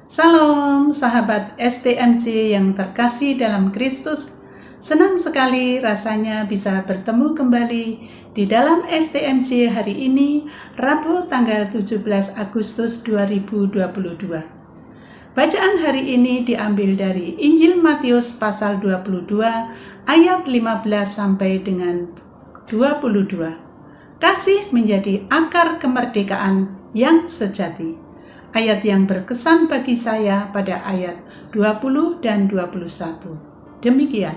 Salam sahabat STMJ yang terkasih dalam Kristus. Senang sekali rasanya bisa bertemu kembali di dalam STMJ hari ini, Rabu tanggal 17 Agustus 2022. Bacaan hari ini diambil dari Injil Matius pasal 22 ayat 15 sampai dengan 22. Kasih menjadi akar kemerdekaan yang sejati. Ayat yang berkesan bagi saya pada ayat 20 dan 21. Demikian.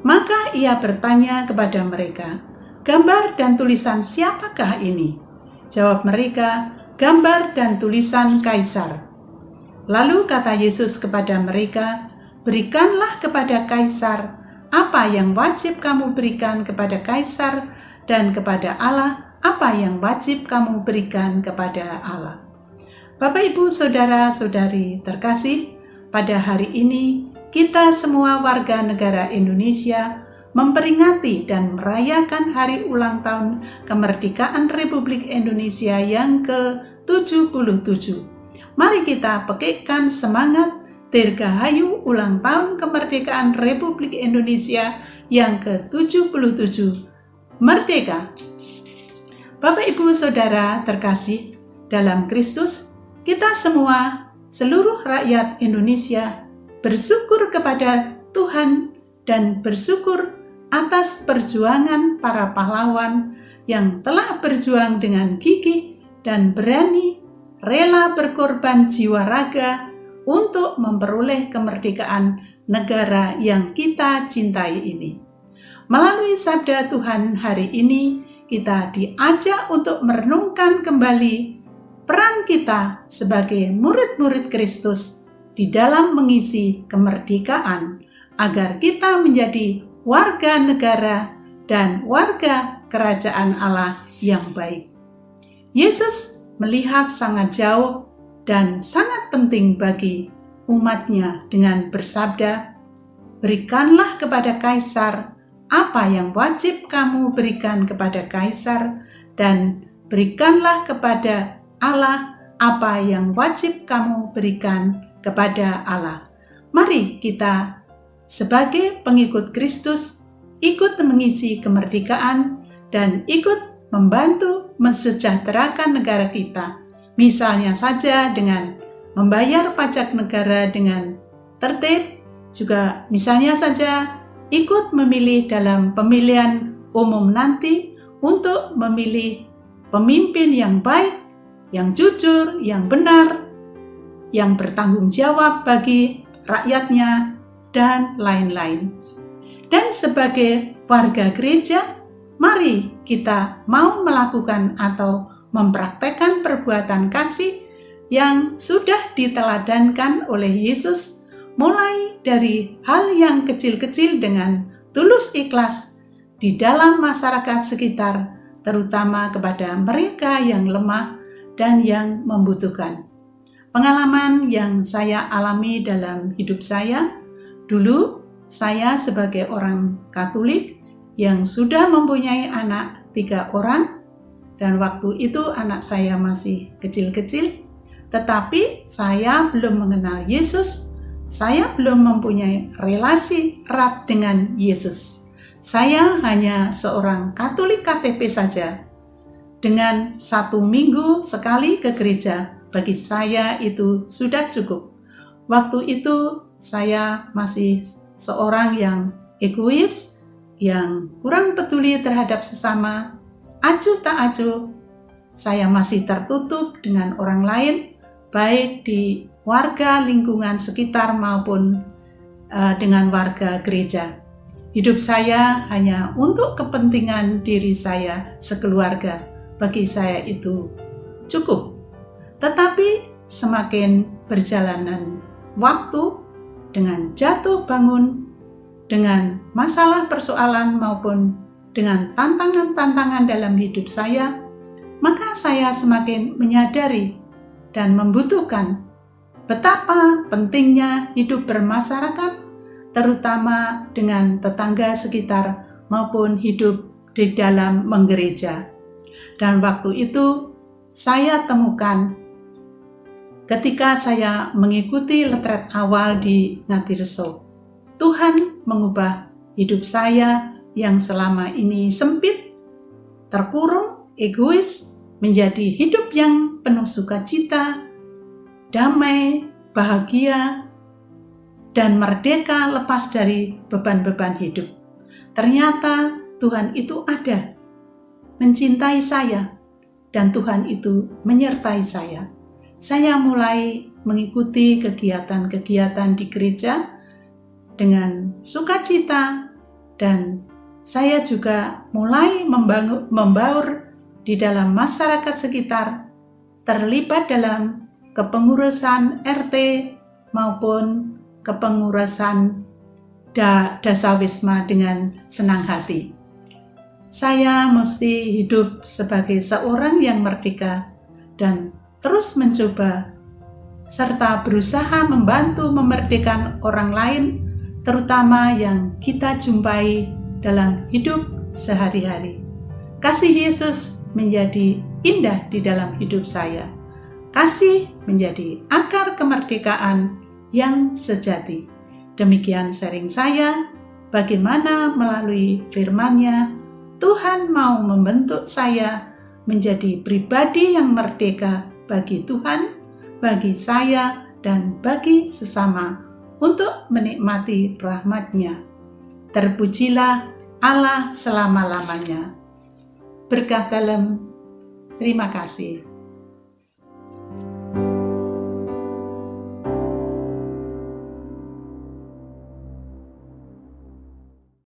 Maka ia bertanya kepada mereka, "Gambar dan tulisan siapakah ini?" Jawab mereka, "Gambar dan tulisan Kaisar." Lalu kata Yesus kepada mereka, "Berikanlah kepada Kaisar apa yang wajib kamu berikan kepada Kaisar, dan kepada Allah apa yang wajib kamu berikan kepada Allah." Bapak, Ibu, Saudara-saudari terkasih, pada hari ini kita semua warga negara Indonesia memperingati dan merayakan hari ulang tahun kemerdekaan Republik Indonesia yang ke-77. Mari kita pekikkan semangat Dirgahayu ulang tahun kemerdekaan Republik Indonesia yang ke-77. Merdeka! Bapak, Ibu, Saudara terkasih dalam Kristus, kita semua, seluruh rakyat Indonesia, bersyukur kepada Tuhan dan bersyukur atas perjuangan para pahlawan yang telah berjuang dengan gigih dan berani, rela berkorban jiwa raga untuk memperoleh kemerdekaan negara yang kita cintai ini. Melalui sabda Tuhan hari ini, kita diajak untuk merenungkan kembali peran kita sebagai murid-murid Kristus di dalam mengisi kemerdekaan agar kita menjadi warga negara dan warga kerajaan Allah yang baik. Yesus melihat sangat jauh dan sangat penting bagi umatnya dengan bersabda, "Berikanlah kepada Kaisar apa yang wajib kamu berikan kepada Kaisar, dan berikanlah kepada Allah apa yang wajib kamu berikan kepada Allah." Mari kita sebagai pengikut Kristus ikut mengisi kemerdekaan dan ikut membantu mensejahterakan negara kita. Misalnya saja dengan membayar pajak negara dengan tertib, juga misalnya saja ikut memilih dalam pemilihan umum nanti untuk memilih pemimpin yang baik, yang jujur, yang benar, yang bertanggung jawab bagi rakyatnya, dan lain-lain. Dan sebagai warga gereja, mari kita mau melakukan atau mempraktekkan perbuatan kasih yang sudah diteladankan oleh Yesus, mulai dari hal yang kecil-kecil dengan tulus ikhlas di dalam masyarakat sekitar, terutama kepada mereka yang lemah dan yang membutuhkan. Pengalaman yang saya alami dalam hidup saya, dulu saya sebagai orang Katolik yang sudah mempunyai anak 3 orang, dan waktu itu anak saya masih kecil-kecil, tetapi saya belum mengenal Yesus, saya belum mempunyai relasi erat dengan Yesus. Saya hanya seorang Katolik KTP saja. Dengan 1 minggu sekali ke gereja, bagi saya itu sudah cukup. Waktu itu saya masih seorang yang egois, yang kurang peduli terhadap sesama, acuh tak acuh. Saya masih tertutup dengan orang lain, baik di warga lingkungan sekitar maupun dengan warga gereja. Hidup saya hanya untuk kepentingan diri saya sekeluarga. Bagi saya itu cukup. Tetapi semakin berjalanan waktu, dengan jatuh bangun, dengan masalah persoalan maupun dengan tantangan-tantangan dalam hidup saya, maka saya semakin menyadari dan membutuhkan betapa pentingnya hidup bermasyarakat, terutama dengan tetangga sekitar maupun hidup di dalam menggereja. Dan waktu itu saya temukan ketika saya mengikuti retret awal di Ngatireso, Tuhan mengubah hidup saya yang selama ini sempit, terkurung, egois, menjadi hidup yang penuh sukacita, damai, bahagia, dan merdeka lepas dari beban-beban hidup. Ternyata Tuhan itu ada, mencintai saya, dan Tuhan itu menyertai saya. Saya mulai mengikuti kegiatan-kegiatan di gereja dengan sukacita, dan saya juga mulai membaur di dalam masyarakat sekitar, terlibat dalam kepengurusan RT maupun kepengurusan Dasawisma dengan senang hati. Saya mesti hidup sebagai seorang yang merdeka dan terus mencoba serta berusaha membantu memerdekakan orang lain, terutama yang kita jumpai dalam hidup sehari-hari. Kasih Yesus menjadi indah di dalam hidup saya. Kasih menjadi akar kemerdekaan yang sejati. Demikian sharing saya, bagaimana melalui firman-Nya Tuhan mau membentuk saya menjadi pribadi yang merdeka bagi Tuhan, bagi saya, dan bagi sesama untuk menikmati rahmat-Nya. Terpujilah Allah selama-lamanya. Berkah dalam, terima kasih.